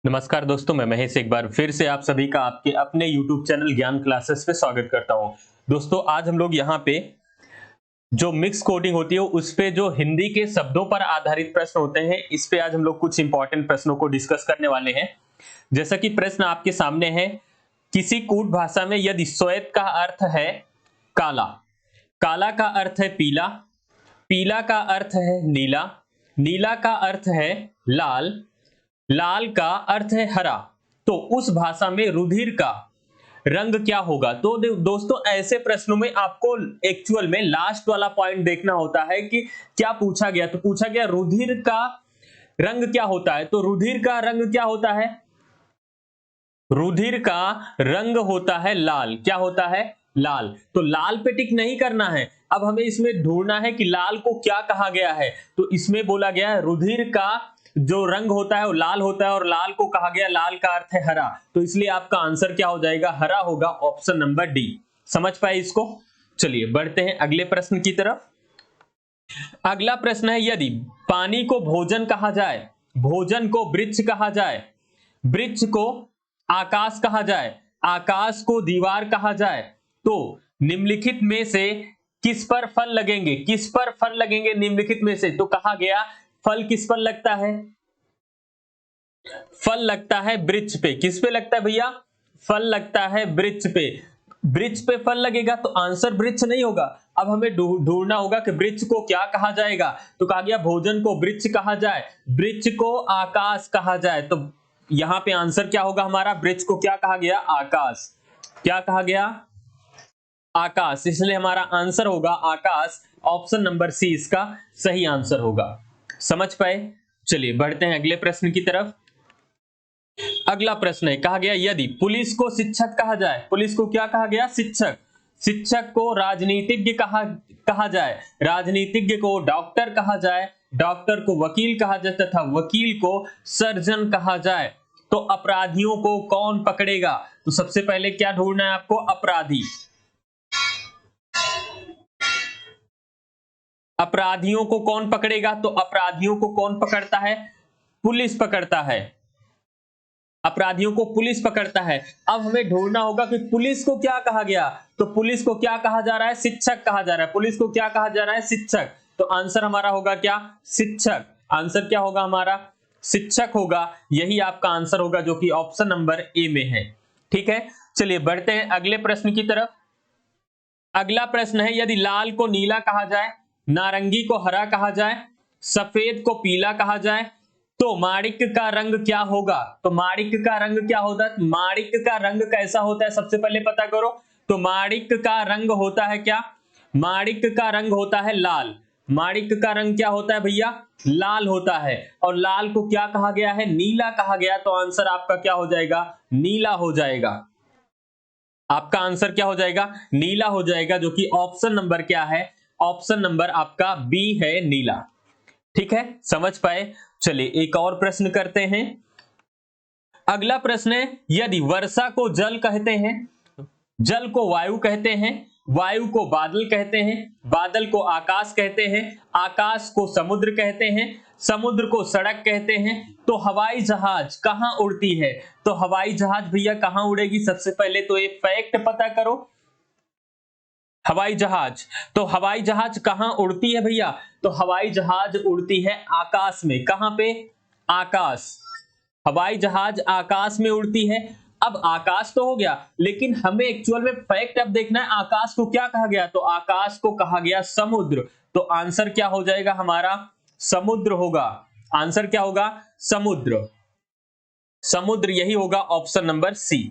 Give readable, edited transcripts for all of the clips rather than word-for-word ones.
नमस्कार दोस्तों, मैं महेश एक बार फिर से आप सभी का आपके अपने YouTube चैनल ज्ञान क्लासेस पे स्वागत करता हूं। दोस्तों, आज हम लोग यहाँ पे जो मिक्स कोडिंग होती है उस पे जो हिंदी के शब्दों पर आधारित प्रश्न होते हैं, इस पे आज हम लोग कुछ इंपॉर्टेंट प्रश्नों को डिस्कस करने वाले हैं। जैसा कि प्रश्न आपके सामने है, किसी कूट भाषा में यदि श्वेत का अर्थ है काला, काला का अर्थ है पीला, पीला का अर्थ है नीला, नीला का अर्थ है लाल, लाल का अर्थ है हरा, तो उस भाषा में रुधिर का रंग क्या होगा। तो दोस्तों, ऐसे प्रश्नों में आपको एक्चुअल में लास्ट वाला पॉइंट देखना होता है कि क्या पूछा गया। तो पूछा गया रुधिर का रंग क्या होता है, तो रुधिर का रंग क्या होता है, रुधिर का रंग होता है लाल। क्या होता है, लाल। तो लाल पे टिक नहीं करना है, अब हमें इसमें ढूंढना है कि लाल को क्या कहा गया है। तो इसमें बोला गया है रुधिर का जो रंग होता है वो लाल होता है और लाल को कहा गया, लाल का अर्थ है हरा, तो इसलिए आपका आंसर क्या हो जाएगा, हरा होगा, ऑप्शन नंबर डी। समझ पाए इसको। चलिए बढ़ते हैं अगले प्रश्न की तरफ। अगला प्रश्न है, यदि पानी को भोजन कहा जाए, भोजन को वृक्ष कहा जाए, वृक्ष को आकाश कहा जाए, आकाश को दीवार कहा जाए, तो निम्नलिखित में से किस पर फल लगेंगे, किस पर फल लगेंगे निम्नलिखित में से। तो कहा गया फल किस पर लगता है, फल लगता है वृक्ष पे। किस पे लगता है भैया, फल लगता है वृक्ष पे। वृक्ष पे फल लगेगा तो आंसर वृक्ष नहीं होगा। अब हमें ढूंढना होगा कि वृक्ष को क्या कहा जाएगा। तो कहा गया भोजन को वृक्ष कहा जाए, वृक्ष को आकाश कहा जाए, तो यहां पे आंसर क्या होगा हमारा, वृक्ष को क्या कहा गया, आकाश। क्या कहा गया, आकाश, इसलिए हमारा आंसर होगा आकाश, ऑप्शन नंबर सी इसका सही आंसर होगा। समझ पाए। चलिए बढ़ते हैं अगले प्रश्न की तरफ। अगला प्रश्न है, कहा गया यदि पुलिस को शिक्षक कहा जाए, पुलिस को क्या कहा गया, शिक्षक, शिक्षक को राजनीतिज्ञ कहा जाए, राजनीतिज्ञ को डॉक्टर कहा जाए, डॉक्टर को वकील कहा जाए तथा वकील को सर्जन कहा जाए, तो अपराधियों को कौन पकड़ेगा। तो सबसे पहले क्या ढूंढना है आपको, अपराधी। अपराधियों को कौन पकड़ेगा, तो अपराधियों को कौन पकड़ता है, पुलिस पकड़ता है, अपराधियों को पुलिस पकड़ता है। अब हमें ढूंढना होगा कि पुलिस को क्या कहा गया, तो पुलिस को क्या कहा जा रहा है, शिक्षक कहा जा रहा है, पुलिस को क्या कहा जा रहा है, शिक्षक, तो आंसर हमारा होगा क्या, शिक्षक। आंसर क्या होगा हमारा, शिक्षक होगा, यही आपका आंसर होगा जो कि ऑप्शन नंबर ए में है। ठीक है, चलिए बढ़ते हैं अगले प्रश्न की तरफ। अगला प्रश्न है, यदि लाल को नीला कहा जाए, नारंगी को हरा कहा जाए, सफेद को पीला कहा जाए, तो माणिक का रंग क्या होगा। तो माणिक का रंग क्या होता है, माणिक का रंग कैसा होता है, सबसे पहले पता करो। तो माणिक का रंग होता है क्या, माणिक का रंग होता है लाल। माणिक का रंग क्या होता है भैया, लाल होता है, और लाल को क्या कहा गया है, नीला कहा गया, तो आंसर आपका क्या हो जाएगा, नीला हो जाएगा। आपका आंसर क्या हो जाएगा, नीला हो जाएगा, जो कि ऑप्शन नंबर क्या है, ऑप्शन नंबर आपका बी है, नीला। ठीक है, समझ पाए। चलिए एक और प्रश्न करते हैं। अगला प्रश्न है, यदि वर्षा को जल कहते हैं, जल को वायु कहते हैं, वायु को बादल कहते हैं, बादल को आकाश कहते हैं, आकाश को समुद्र कहते हैं, समुद्र को सड़क कहते हैं, तो हवाई जहाज कहां उड़ती है। तो हवाई जहाज भैया कहां उड़ेगी, सबसे पहले तो ये फैक्ट पता करो। हवाई जहाज, तो हवाई जहाज कहां उड़ती है भैया, तो हवाई जहाज उड़ती है आकाश में। कहां पे, आकाश, हवाई जहाज आकाश में उड़ती है। अब आकाश तो हो गया, लेकिन हमें एक्चुअल में फैक्ट अब देखना है, आकाश को क्या कहा गया, तो आकाश को कहा गया समुद्र, तो आंसर क्या हो जाएगा हमारा, समुद्र होगा। आंसर क्या होगा, समुद्र, समुद्र, यही होगा ऑप्शन नंबर सी।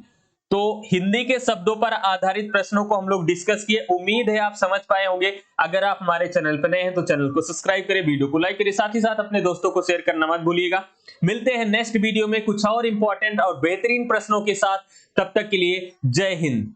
तो हिंदी के शब्दों पर आधारित प्रश्नों को हम लोग डिस्कस किए, उम्मीद है आप समझ पाए होंगे। अगर आप हमारे चैनल पर नए हैं तो चैनल को सब्सक्राइब करें, वीडियो को लाइक करें, साथ ही साथ अपने दोस्तों को शेयर करना मत भूलिएगा। मिलते हैं नेक्स्ट वीडियो में कुछ और इंपॉर्टेंट और बेहतरीन प्रश्नों के साथ, तब तक के लिए जय हिंद।